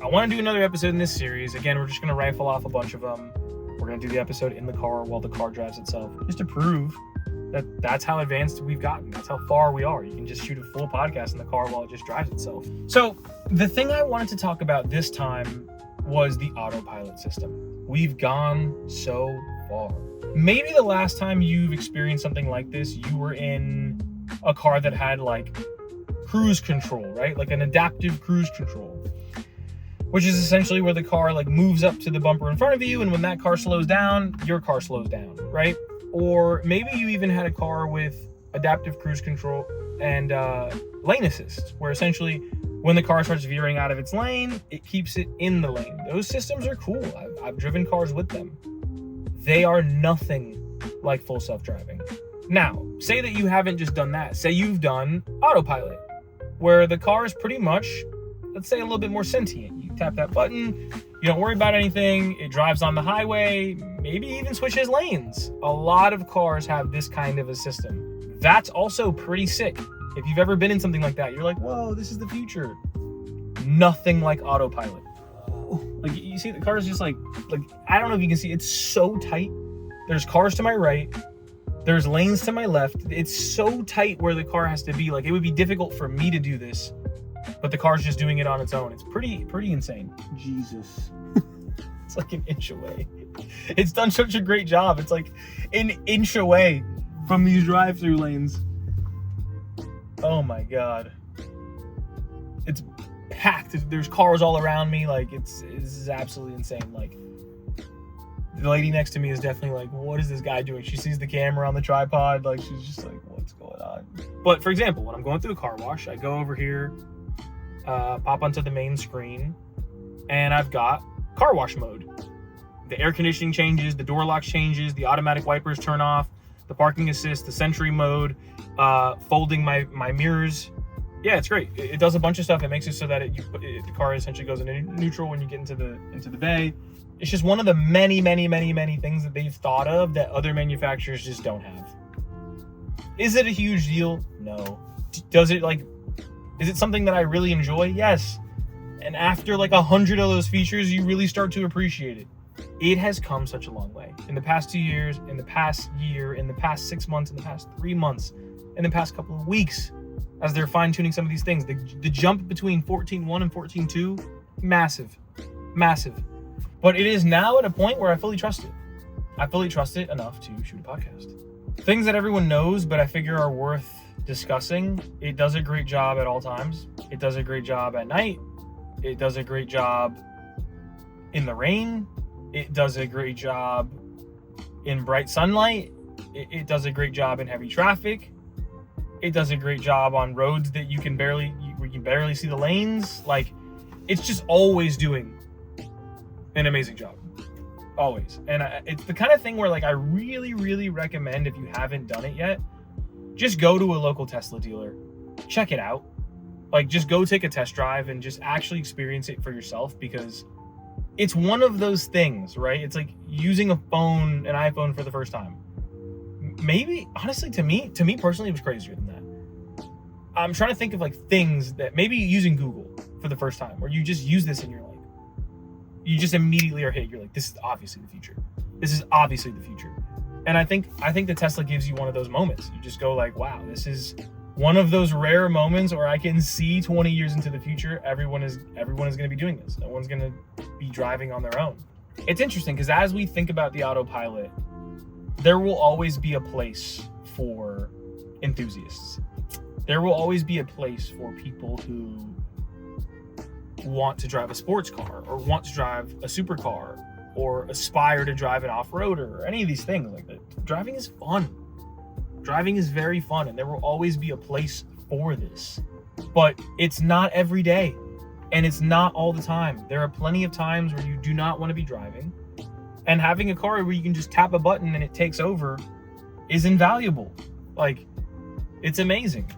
I want to do another episode in this series. Again, we're just going to rifle off a bunch of them. We're going to do the episode in the car while the car drives itself, just to prove that that's how advanced we've gotten. That's how far we are. You can just shoot a full podcast in the car while it just drives itself. So the thing I wanted to talk about this time was the autopilot system. We've gone so far. Maybe the last time you've experienced something like this, you were in a car that had like cruise control, right? Like an adaptive cruise control, which is essentially where the car like moves up to the bumper in front of you, and when that car slows down, your car slows down, right? Or maybe you even had a car with adaptive cruise control and lane assist, where essentially when the car starts veering out of its lane, it keeps it in the lane. Those systems are cool. I've driven cars with them. They are nothing like full self-driving. Now, say that you haven't just done that. Say you've done autopilot, where the car is pretty much, let's say, a little bit more sentient. You tap that button, you don't worry about anything, it drives on the highway, maybe even switches lanes. A lot of cars have this kind of a system. That's also pretty sick. If you've ever been in something like that, you're like, whoa, this is the future. Nothing like autopilot. Like, you see the car is just like, I don't know if you can see, it's so tight. There's cars to my right, there's lanes to my left. It's so tight where the car has to be. Like, it would be difficult for me to do this, but the car's just doing it on its own. It's pretty insane. Jesus. It's like an inch away. It's done such a great job. It's like an inch away from these drive-through lanes. Oh my God. It's packed. There's cars all around me. Like, this is absolutely insane. Like, the lady next to me is definitely like, what is this guy doing? She sees the camera on the tripod. Like, she's just like, what's going on? But for example, when I'm going through a car wash, I go over here, pop onto the main screen, and I've got car wash mode. The air conditioning changes, the door locks changes, the automatic wipers turn off, the parking assist, the Sentry mode, folding my mirrors. Yeah, it's great. It does a bunch of stuff. It makes it so that the car essentially goes into neutral when you get into the bay. It's just one of the many things that they've thought of that other manufacturers just don't have. Is it a huge deal? No. Is it something that I really enjoy? Yes. And after like 100 of those features, you really start to appreciate it. It has come such a long way. In the past 2 years, in the past year, in the past 6 months, in the past 3 months, in the past couple of weeks, as they're fine-tuning some of these things. The jump between 14.1 and 14.2, massive. But it is now at a point where I fully trust it. I fully trust it enough to shoot a podcast. Things that everyone knows, but I figure are worth discussing. It does a great job at all times. It does a great job at night. It does a great job in the rain. It does a great job in bright sunlight. It does a great job in heavy traffic. It does a great job on roads that you can barely see the lanes. Like, it's just always doing an amazing job. Always. And it's the kind of thing where, like, I really recommend, if you haven't done it yet, just go to a local Tesla dealer. Check it out. Like, just go take a test drive and just actually experience it for yourself, because it's one of those things, right? It's like using an iPhone for the first time. Maybe, honestly, to me personally, it was crazier than that. I'm trying to think of like things that maybe using Google for the first time, where you just use this and you're like, you just immediately are hit. You're like, this is obviously the future. This is obviously the future. And I think the Tesla gives you one of those moments. You just go like, wow, this is one of those rare moments where I can see 20 years into the future, everyone is going to be doing this. No one's going to be driving on their own. It's interesting because as we think about the autopilot, there will always be a place for enthusiasts. There will always be a place for people who want to drive a sports car, or want to drive a supercar, or aspire to drive an off-roader, or any of these things like that. Driving is fun. Driving is very fun, and there will always be a place for this. But it's not every day, and it's not all the time. There are plenty of times where you do not want to be driving, and having a car where you can just tap a button and it takes over is invaluable. Like, it's amazing.